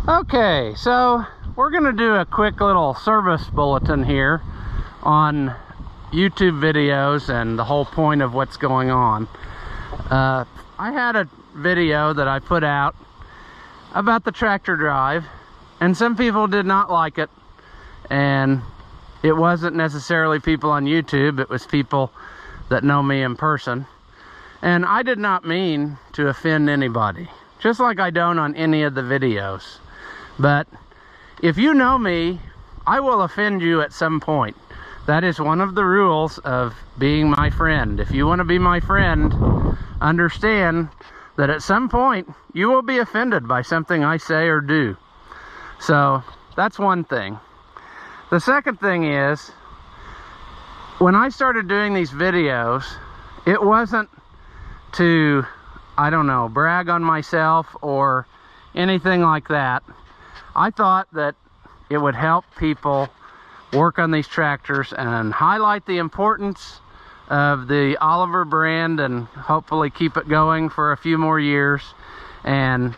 Okay, so we're gonna do a quick little service bulletin here on YouTube videos and the whole point of what's going on. I had a video that I put out about the tractor drive, and some people did not like it, and it wasn't necessarily people on YouTube, it was people that know me in person. And I did not mean to offend anybody, just like I don't on any of the videos. But if you know me, I will offend you at some point. That is one of the rules of being my friend. If you want to be my friend, understand that at some point you will be offended by something I say or do. So that's one thing. The second thing is, when I started doing these videos, it wasn't to, I don't know, brag on myself or anything like that. I thought that it would help people work on these tractors and highlight the importance of the Oliver brand and hopefully keep it going for a few more years. And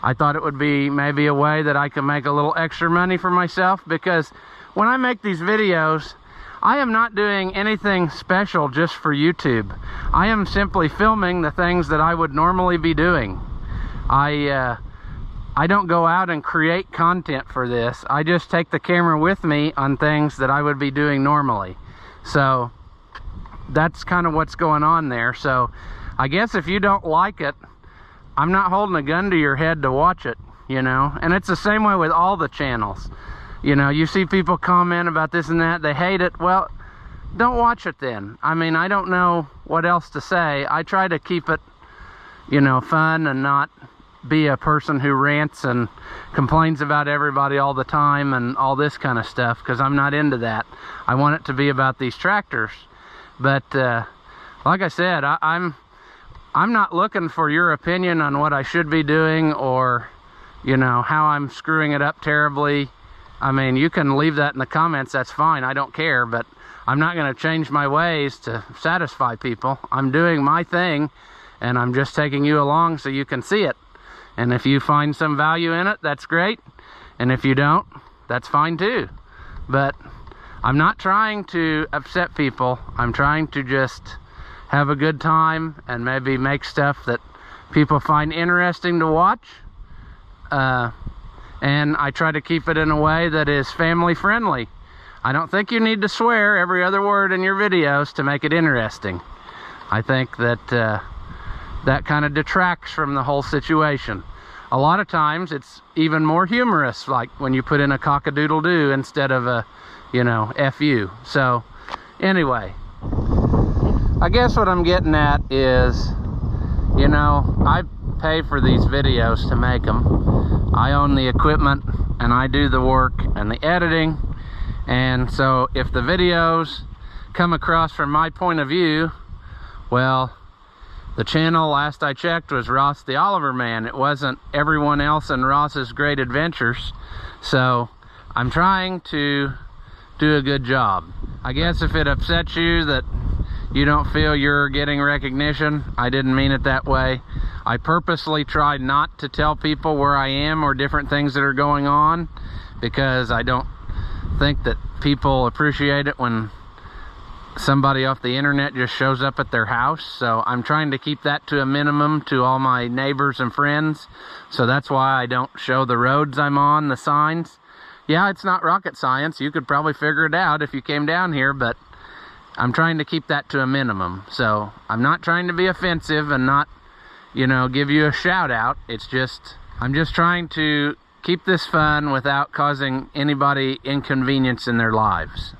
I thought it would be maybe a way that I could make a little extra money for myself, because when I make these videos, I am not doing anything special just for YouTube. I am simply filming the things that I would normally be doing. I don't go out and create content for this. I just take the camera with me on things that I would be doing normally. So that's kind of what's going on there. So I guess if you don't like it, I'm not holding a gun to your head to watch it, you know. And it's the same way with all the channels. You know, you see people comment about this and that, they hate it. Well, don't watch it then. I mean, I don't know what else to say. I try to keep it, you know, fun and not be a person who rants and complains about everybody all the time and all this kind of stuff, because I'm not into that. I want it to be about these tractors. But like I said, I'm not looking for your opinion on what I should be doing, or, you know, how I'm screwing it up terribly. I mean, you can leave that in the comments, that's fine, I don't care, but I'm not going to change my ways to satisfy people. I'm doing my thing, and I'm just taking you along so you can see it. And if you find some value in it, that's great. And if you don't, that's fine too. But I'm not trying to upset people. I'm trying to just have a good time and maybe make stuff that people find interesting to watch. And I try to keep it in a way that is family friendly. I don't think you need to swear every other word in your videos to make it interesting. I think that that kind of detracts from the whole situation. A lot of times it's even more humorous, like when you put in a cock-a-doodle-doo instead of a, you know, F-U. So anyway, I guess what I'm getting at is, you know, I pay for these videos to make them. I own the equipment and I do the work and the editing. And so if the videos come across from my point of view, well, the channel last I checked was Ross the Oliver Man. It wasn't everyone else in Ross's Great Adventures. So I'm trying to do a good job. I guess if it upsets you that you don't feel you're getting recognition, I didn't mean it that way. I purposely tried not to tell people where I am or different things that are going on, because I don't think that people appreciate it when somebody off the internet just shows up at their house. So I'm trying to keep that to a minimum to all my neighbors and friends. So that's why I don't show the roads I'm on, the signs. Yeah, it's not rocket science. You could probably figure it out if you came down here, but I'm trying to keep that to a minimum. So I'm not trying to be offensive and not, you know, give you a shout out. It's just, I'm just trying to keep this fun without causing anybody inconvenience in their lives.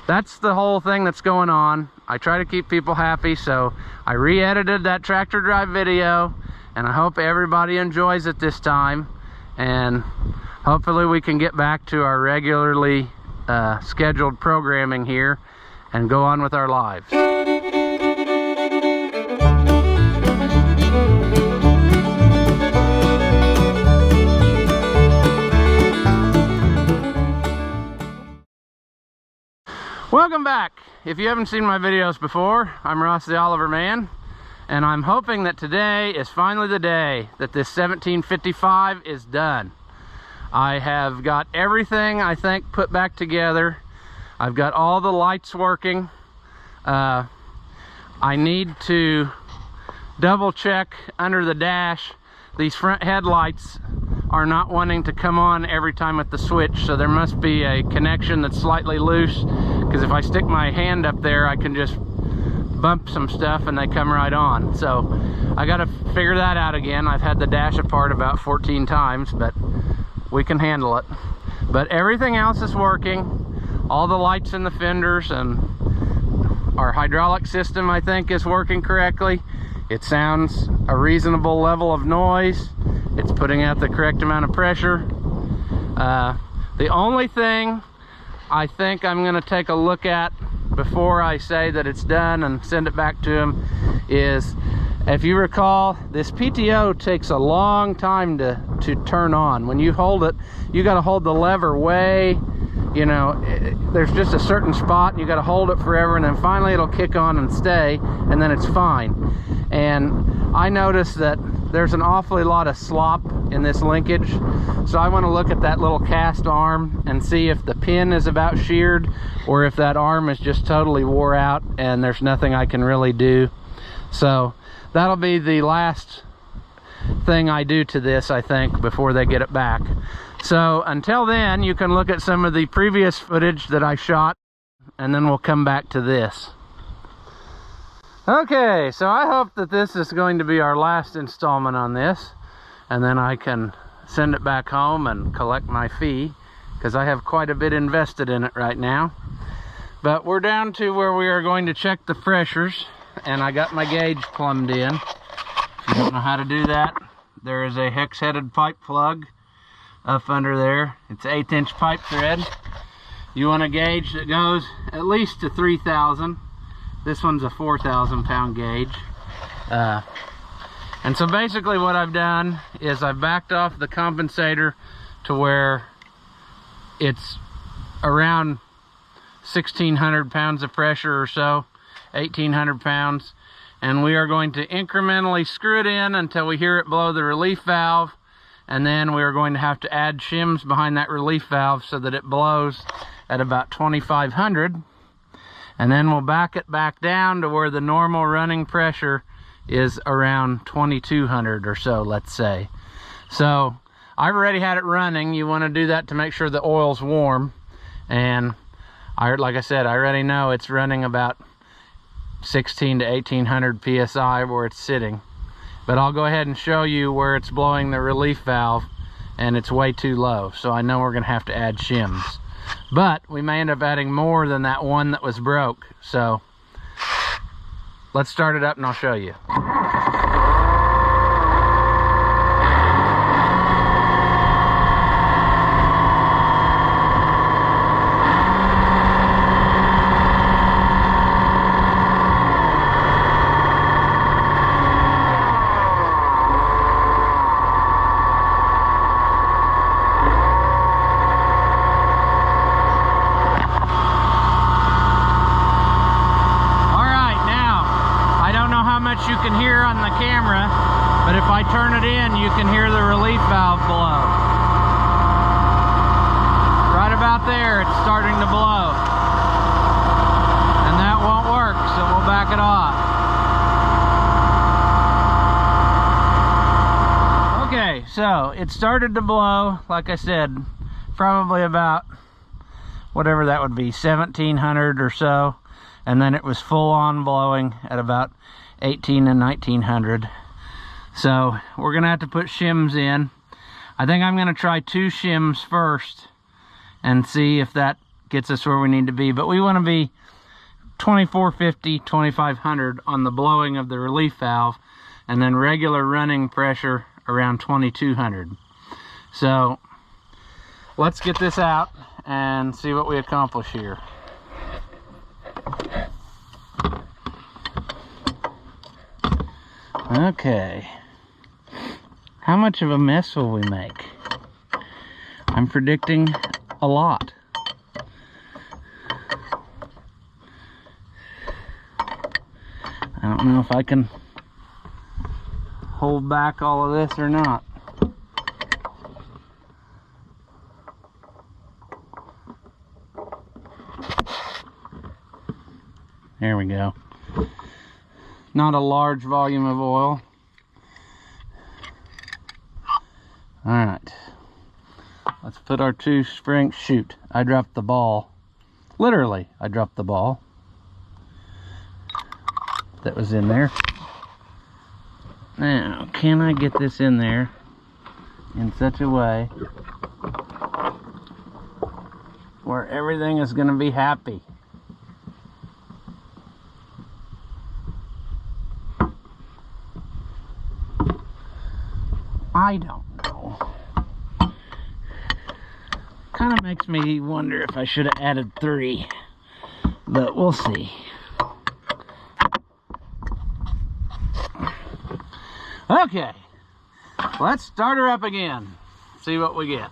That's the whole thing that's going on. I try to keep people happy, so I re-edited that tractor drive video, and I hope everybody enjoys it this time, and hopefully we can get back to our regularly scheduled programming here and go on with our lives. Welcome back. If you haven't seen my videos before, I'm Ross the Oliver Man, And I'm hoping that today is finally the day that this 1755 is done. I have got everything, I think, put back together. I've got all the lights working. I need to double check under the dash. These front headlights are not wanting to come on every time at the switch, so there must be a connection that's slightly loose, because if I stick my hand up there, I can just bump some stuff and they come right on. So I got to figure that out again. I've had the dash apart about 14 times, but we can handle it. But everything else is working. All the lights in the fenders, and our hydraulic system, I think, is working correctly. It sounds a reasonable level of noise. It's putting out the correct amount of pressure. The only thing I think I'm going to take a look at before I say that it's done and send it back to him is, if you recall, this PTO takes a long time to turn on. When you hold it, you got to hold the lever way, you know, there's just a certain spot, and you got to hold it forever, and then finally it'll kick on and stay, and then it's fine. And I noticed that there's an awfully lot of slop in this linkage, so I want to look at that little cast arm and see if the pin is about sheared, or if that arm is just totally wore out and there's nothing I can really do. So that'll be the last thing I do to this, I think, before they get it back. So until then, you can look at some of the previous footage that I shot, and then we'll come back to this. Okay, so I hope that this is going to be our last installment on this, and then I can send it back home and collect my fee, because I have quite a bit invested in it right now. But we're down to where we are going to check the pressures, and I got my gauge plumbed in. If you don't know how to do that, there is a hex-headed pipe plug up under there. It's 1/8" pipe thread. You want a gauge that goes at least to 3,000. This one's a 4,000 pound gauge. And so basically what I've done is I've backed off the compensator to where it's around 1,600 pounds of pressure or so, 1,800 pounds. And we are going to incrementally screw it in until we hear it blow the relief valve. And then we are going to have to add shims behind that relief valve so that it blows at about 2,500. And then we'll back it back down to where the normal running pressure is around 2,200 or so, let's say. So I've already had it running. You want to do that to make sure the oil's warm. And like I said, I already know it's running about 1,600 to 1,800 PSI where it's sitting. But I'll go ahead and show you where it's blowing the relief valve, and it's way too low. So I know we're going to have to add shims. But we may end up adding more than that one that was broke. So let's start it up and I'll show you. You can hear on the camera, but if I turn it in, you can hear the relief valve blow. Right about there, it's starting to blow. And that won't work, so we'll back it off. Okay, so it started to blow, like I said, probably about whatever that would be, 1,700 or so. And then it was full on blowing at about 1,800 and 1,900. So we're gonna have to put shims in. I think I'm gonna try 2 shims first and see if that gets us where we need to be. But we want to be 2,450, 2,500 on the blowing of the relief valve, and then regular running pressure around 2,200. So let's get this out and see what we accomplish here. Okay, how much of a mess will we make? I'm predicting a lot. I don't know if I can hold back all of this or not. There we go. Not a large volume of oil. Alright. Let's put our 2 springs. Shoot, I dropped the ball. Literally, I dropped the ball that was in there. Now, can I get this in there in such a way where everything is going to be happy? I don't know. Kind of makes me wonder if I should have added 3, but we'll see. Okay, let's start her up again, see what we get.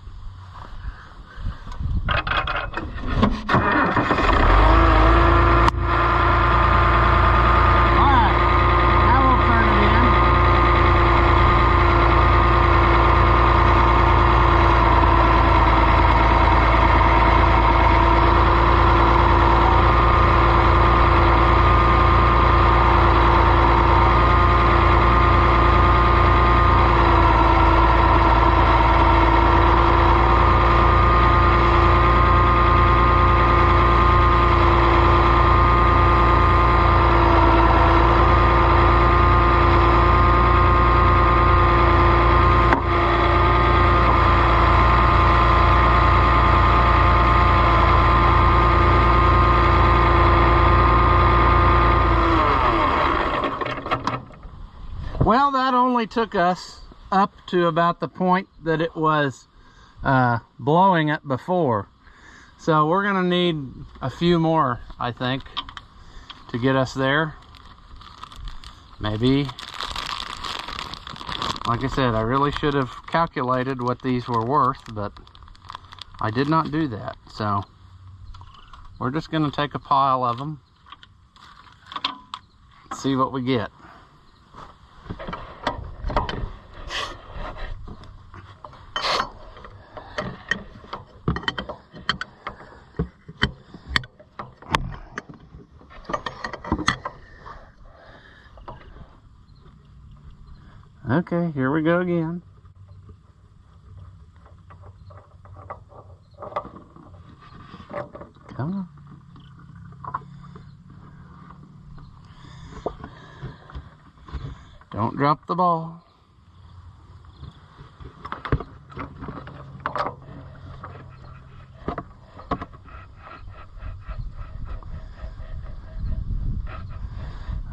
Well, that only took us up to about the point that it was blowing it before. So we're gonna need a few more, I think, to get us there. Maybe, like I said, I really should have calculated what these were worth, but I did not do that. So we're just gonna take a pile of them, see what we get. Okay, here we go again. Come on. Don't drop the ball.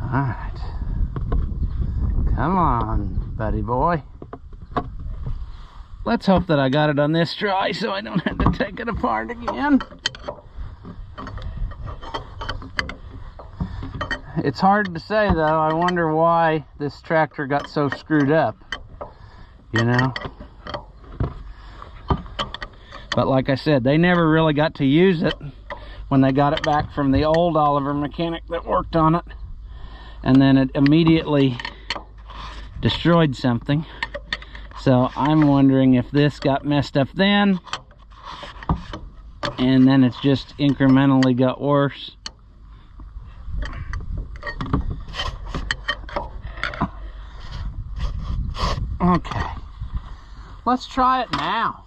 All right. Come on, buddy boy. Let's hope that I got it on this dry so I don't have to take it apart again. It's hard to say though. I wonder why this tractor got so screwed up, you know. But like I said, they never really got to use it when they got it back from the old Oliver mechanic that worked on it. And then it immediately destroyed something. So I'm wondering if this got messed up then, and then it's just incrementally got worse. Okay, let's try it now.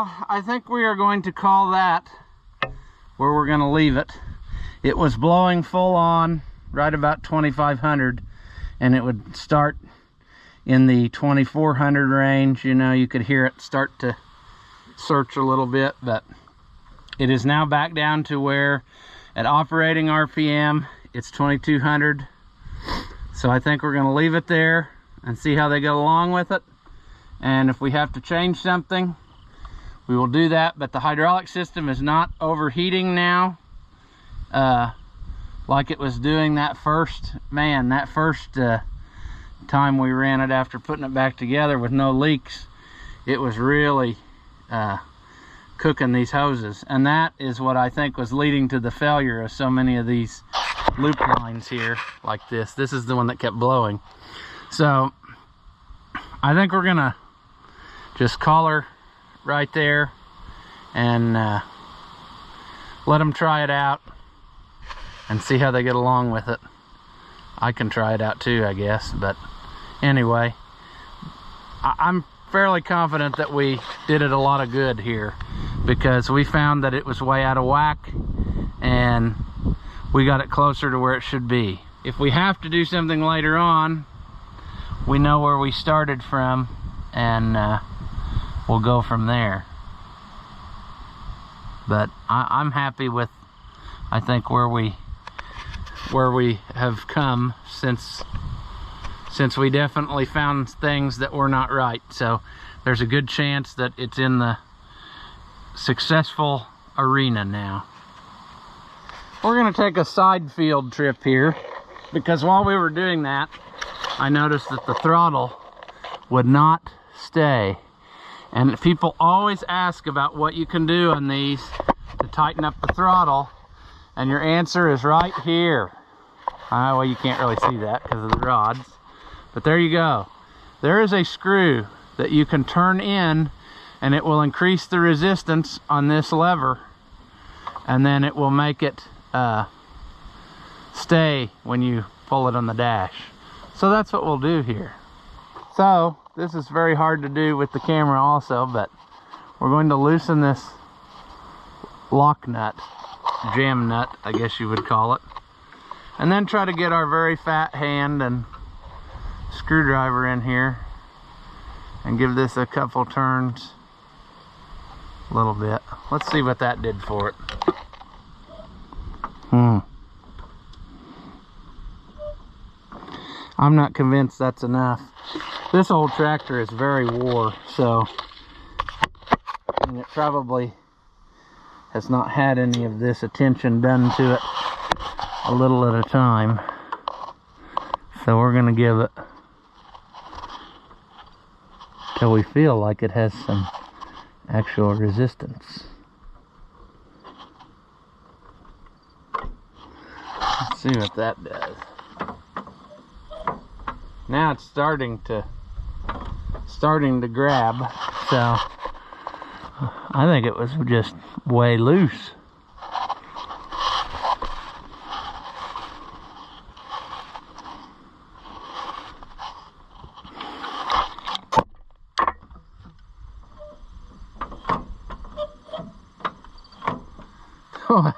Well, I think we are going to call that where we're going to leave it. It was blowing full on right about 2500, and it would start in the 2400 range. You know, you could hear it start to search a little bit, but it is now back down to where at operating RPM it's 2200. So I think we're going to leave it there and see how they go along with it, and if we have to change something, we will do that. But the hydraulic system is not overheating now like it was doing that first time we ran it after putting it back together with no leaks. It was really cooking these hoses, and that is what I think was leading to the failure of so many of these loop lines here like this. This is the one that kept blowing. So I think we're gonna just call her right there and let them try it out and see how they get along with it. I can try it out too, I guess, but anyway, I'm fairly confident that we did it a lot of good here, because we found that it was way out of whack and we got it closer to where it should be. If we have to do something later on, we know where we started from, and we'll go from there. But I'm happy with, I think, where we have come since we definitely found things that were not right. So there's a good chance that it's in the successful arena now. We're going to take a side field trip here, because while we were doing that, I noticed that the throttle would not stay. And people always ask about what you can do on these to tighten up the throttle, and your answer is right here. Well, you can't really see that because of the rods, but there you go. There is a screw that you can turn in, and it will increase the resistance on this lever, and then it will make it stay when you pull it on the dash. So that's what we'll do here. So this is very hard to do with the camera also, but we're going to loosen this lock nut, jam nut, I guess you would call it, and then try to get our very fat hand and screwdriver in here and give this a couple turns, a little bit. Let's see what that did for it. I'm not convinced that's enough. This old tractor is very wore, so, and it probably has not had any of this attention done to it a little at a time. So we're gonna give it till we feel like it has some actual resistance. Let's see what that does. Now it's starting to grab, so I think it was just way loose.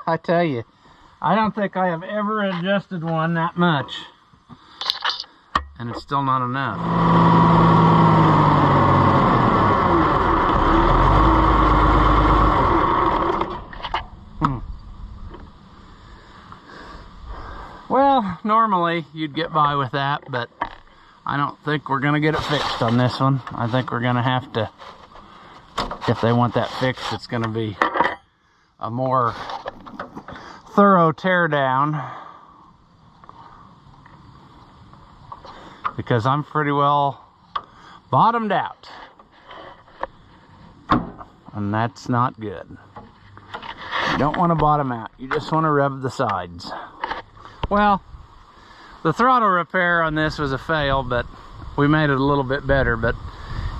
I tell you, I don't think I have ever adjusted one that much, and it's still not enough. Well, normally you'd get by with that, but I don't think we're gonna get it fixed on this one. I think we're gonna have to, if they want that fixed, it's gonna be a more thorough tear down, because I'm pretty well bottomed out, and that's not good. You don't want to bottom out, you just want to rub the sides. Well, the throttle repair on this was a fail, but we made it a little bit better, but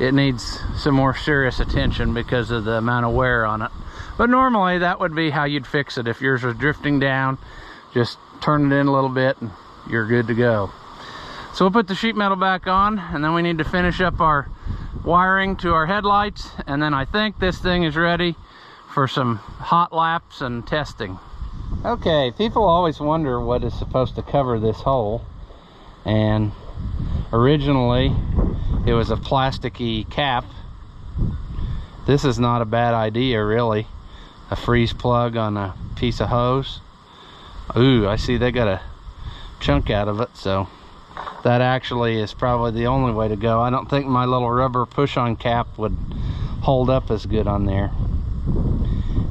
it needs some more serious attention because of the amount of wear on it. But normally that would be how you'd fix it. If yours was drifting down, just turn it in a little bit and you're good to go. So we'll put the sheet metal back on, and then we need to finish up our wiring to our headlights, and then I think this thing is ready for some hot laps and testing. Okay, people always wonder what is supposed to cover this hole, and originally it was a plasticky cap. This is not a bad idea, really. A freeze plug on a piece of hose. Ooh, I see they got a chunk out of it, so that actually is probably the only way to go. I don't think my little rubber push-on cap would hold up as good on there.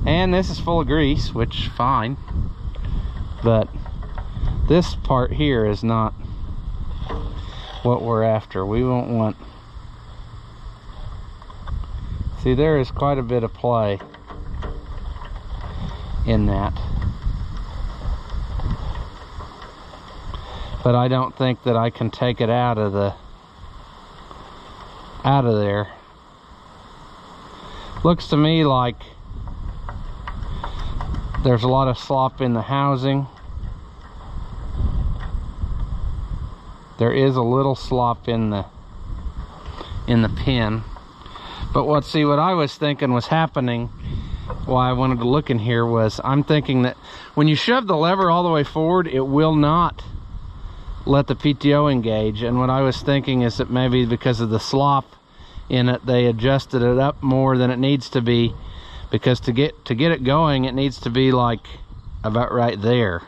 And this is full of grease, which fine, but this part here is not what we're after. We won't want, see, there is quite a bit of play in that, but I don't think that I can take it out of there. Looks to me like there's a lot of slop in the housing. There is a little slop in the pin. But what I was thinking was happening, why I wanted to look in here, was I'm thinking that when you shove the lever all the way forward, it will not let the PTO engage. And what I was thinking is that maybe because of the slop in it, they adjusted it up more than it needs to be, because to get it going, it needs to be like about right there,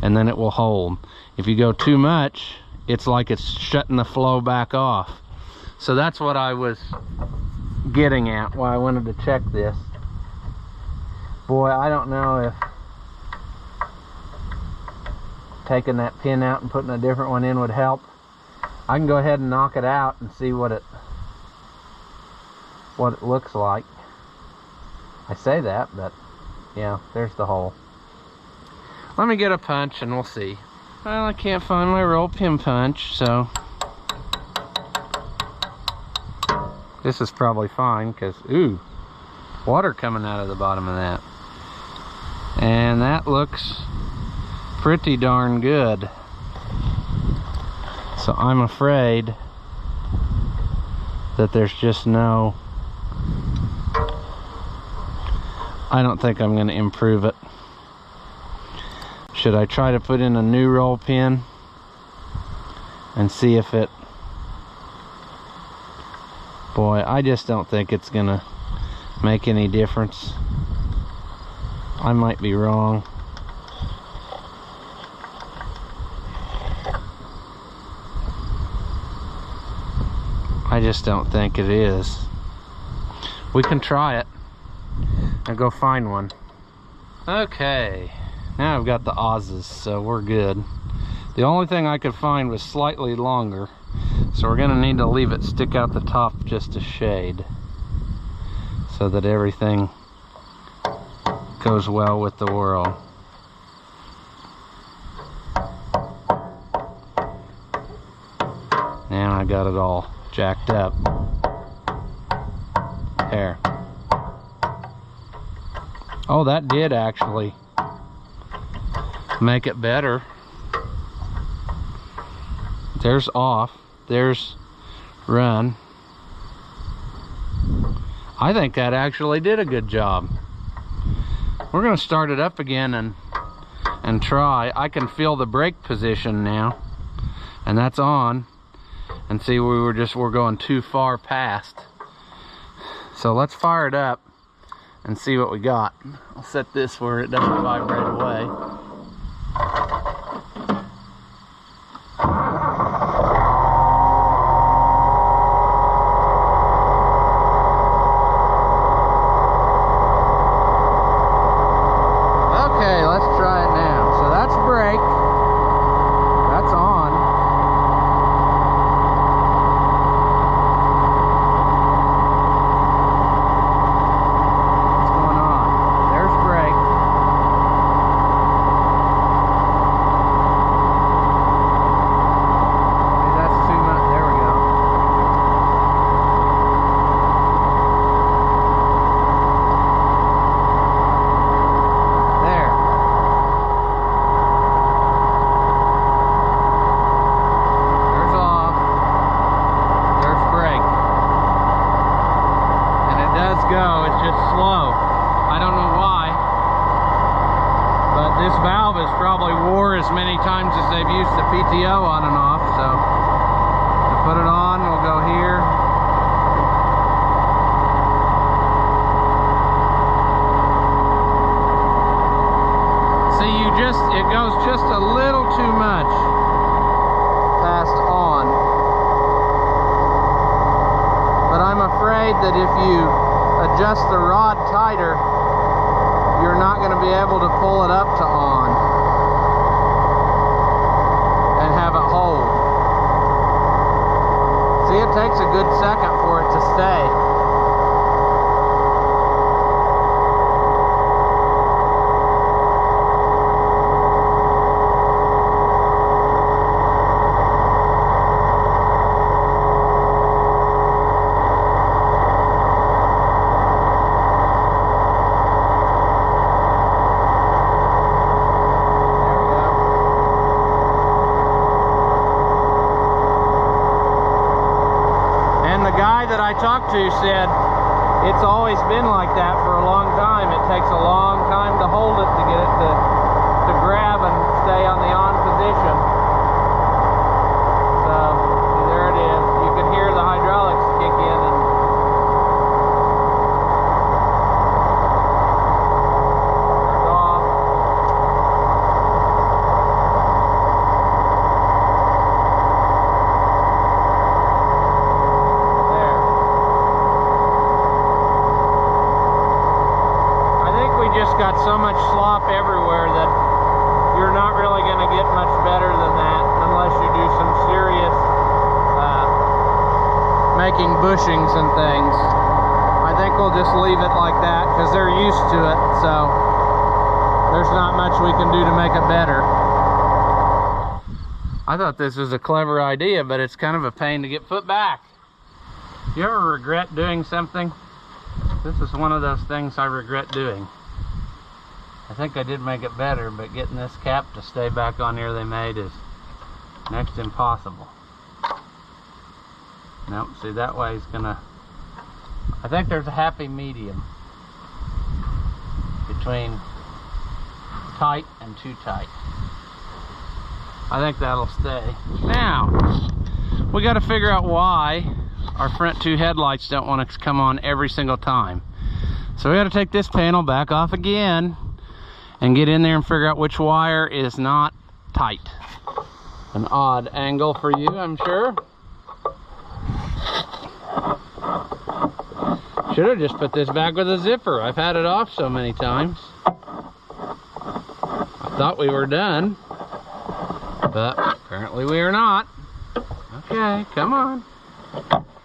and then it will hold. If you go too much, it's like it's shutting the flow back off. So that's what I was getting at, why I wanted to check this. Boy, I don't know if taking that pin out and putting a different one in would help. I can go ahead and knock it out and see what it looks like. I say that, but yeah, there's the hole. Let me get a punch and we'll see. Well, I can't find my roll pin punch, so this is probably fine, because ooh, water coming out of the bottom of that. And that looks pretty darn good. So I'm afraid that there's just no, I don't think I'm going to improve it. Should I try to put in a new roll pin and see if it, boy, I just don't think it's going to make any difference. I might be wrong. I just don't think it is. We can try it. I'll go find one. Okay, now I've got the Oz's, so we're good. The only thing I could find was slightly longer, so we're gonna need to leave it stick out the top just a shade, so that everything goes well with the whirl. Now I got it all jacked up. There. Oh, that did actually make it better. There's off, there's run. I think that actually did a good job. We're gonna start it up again and try. I can feel the brake position now, and that's on. And see, we're going too far past. So let's fire it up and see what we got. I'll set this where it doesn't vibrate away. Okay, let's try it now. So that's brake. That's on. What's going on? There's brake. probably wore as many times as they've used the PTO on and off. So to put it on, we'll go here. See, it goes just a little too much past on. But I'm afraid that if you adjust the rod tighter, you're not going to be able to pull it up to on and have it hold. See, it takes a good second for it to stay. Talked to said it's always been like that for a long time. It takes a long time to hold it to get it to grab and stay on the on position. So see, there it is. You can hear the hydraulics kick in and turns off. Just got so much slop everywhere that you're not really going to get much better than that unless you do some serious making bushings and things. I think we'll just leave it like that because they're used to it, so there's not much we can do to make it better. I thought this was a clever idea, but it's kind of a pain to get put back. You ever regret doing something? This is one of those things I regret doing. I think I did make it better, but getting this cap to stay back on here they made is next to impossible. Nope, see, that way it's gonna... I think there's a happy medium between tight and too tight. I think that'll stay. Now, we got to figure out why our front two headlights don't want to come on every single time. So we got to take this panel back off again and get in there and figure out which wire is not tight. An odd angle for you, I'm sure. Should have just put this back with a zipper. I've had it off so many times. I thought we were done, but apparently we are not. Okay, come on.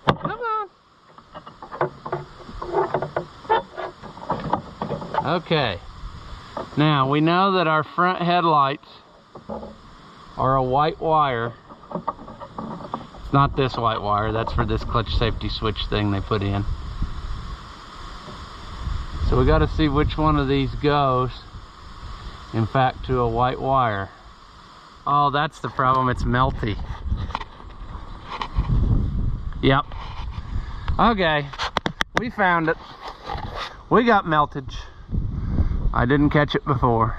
Come on. Okay. Now, we know that our front headlights are a white wire. It's not this white wire. That's for this clutch safety switch thing they put in. So we got to see which one of these goes, in fact, to a white wire. Oh, that's the problem. It's melty. Yep. Okay. We found it. We got meltage. I didn't catch it before.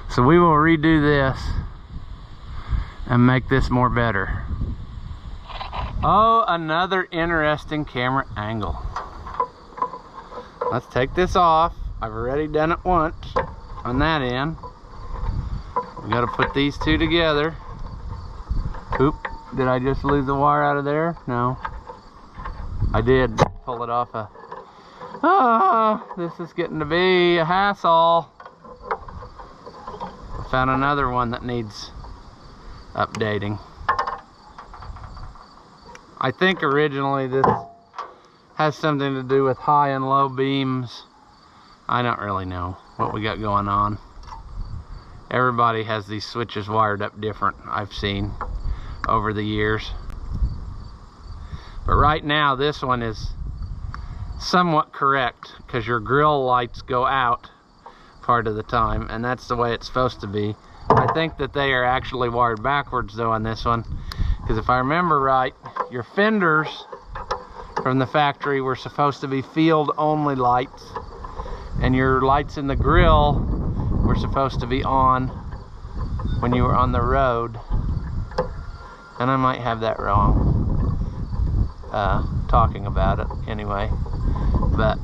So we will redo this and make this more better. Oh, another interesting camera angle. Let's take this off. I've already done it once on that end. We got to put these two together. Oop, did I just lose the wire out of there? No. I did pull it off a... Oh, this is getting to be a hassle. I found another one that needs updating. I think originally this has something to do with high and low beams. I don't really know what we got going on. Everybody has these switches wired up different, I've seen over the years. But right now this one is somewhat correct because your grill lights go out part of the time, and that's the way it's supposed to be. I think that they are actually wired backwards though on this one, because if I remember right, your fenders from the factory were supposed to be field only lights, and your lights in the grill were supposed to be on when you were on the road. And I might have that wrong, talking about it anyway. But,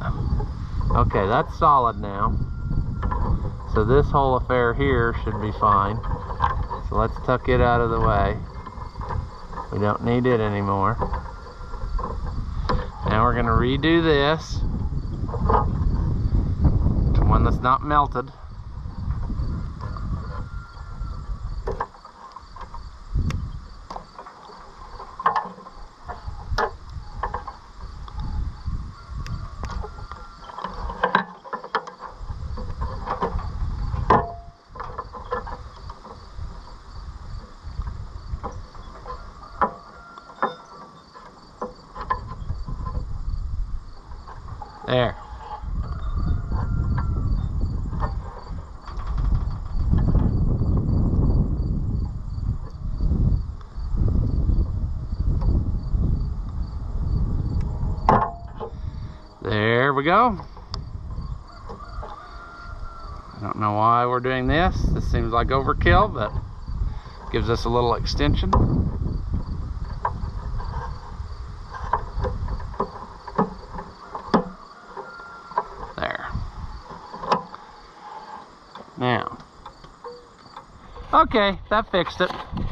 okay, that's solid now. So this whole affair here should be fine. So let's tuck it out of the way. We don't need it anymore. Now we're gonna redo this to one that's not melted. There. There we go. I don't know why we're doing this. This seems like overkill, but gives us a little extension. Now, okay, that fixed it.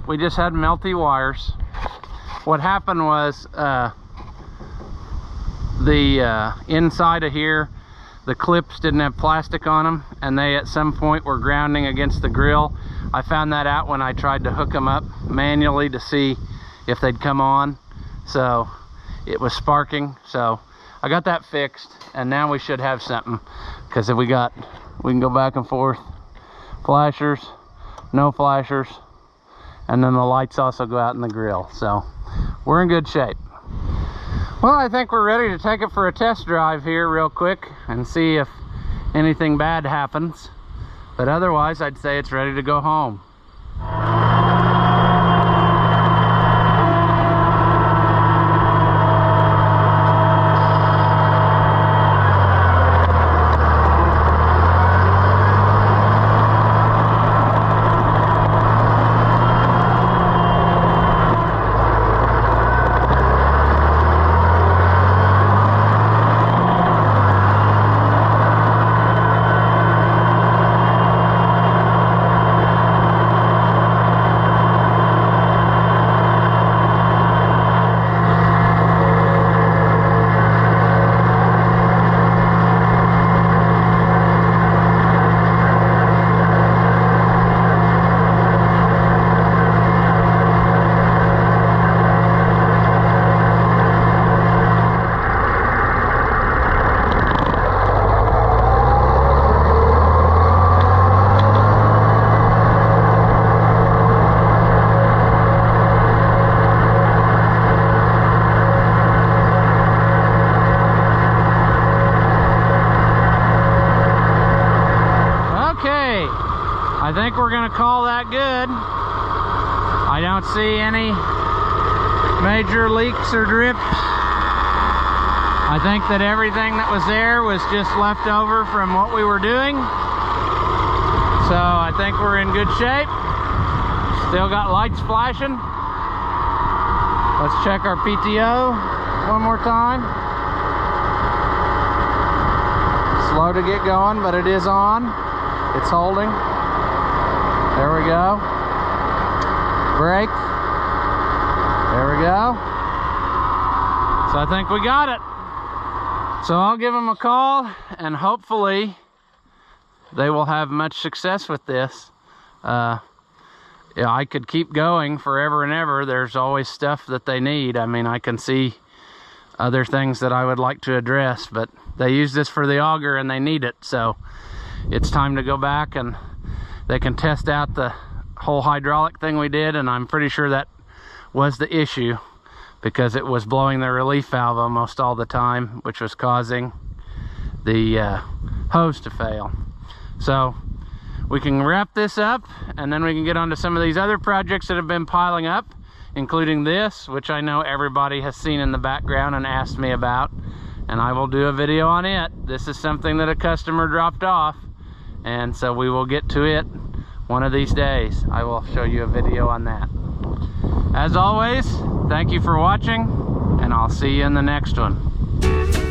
We just had melty wires. What happened was the inside of here, the clips didn't have plastic on them, and they at some point were grounding against the grill. I found that out when I tried to hook them up manually to see if they'd come on. So it was sparking. So I got that fixed, and now we should have something, because if we can go back and forth. Flashers, no flashers, and then the lights also go out in the grill. So we're in good shape. Well, I think we're ready to take it for a test drive here real quick and see if anything bad happens. But otherwise, I'd say it's ready to go home. I think we're gonna call that good. I don't see any major leaks or drips. I think that everything that was there was just left over from what we were doing. So I think we're in good shape. Still got lights flashing. Let's check our PTO one more time. Slow to get going, but it is on. It's holding. There we go. Brake. There we go. So I think we got it. So I'll give them a call, and hopefully they will have much success with this. Yeah, I could keep going forever and ever. There's always stuff that they need. I mean, I can see other things that I would like to address, but they use this for the auger and they need it. So it's time to go back and they can test out the whole hydraulic thing we did, and I'm pretty sure that was the issue, because it was blowing the relief valve almost all the time, which was causing the hose to fail. So we can wrap this up, and then we can get on to some of these other projects that have been piling up, including this, which I know everybody has seen in the background and asked me about, and I will do a video on it. This is something that a customer dropped off, and so we will get to it One of these days, I will show you a video on that. As always, thank you for watching, and I'll see you in the next one.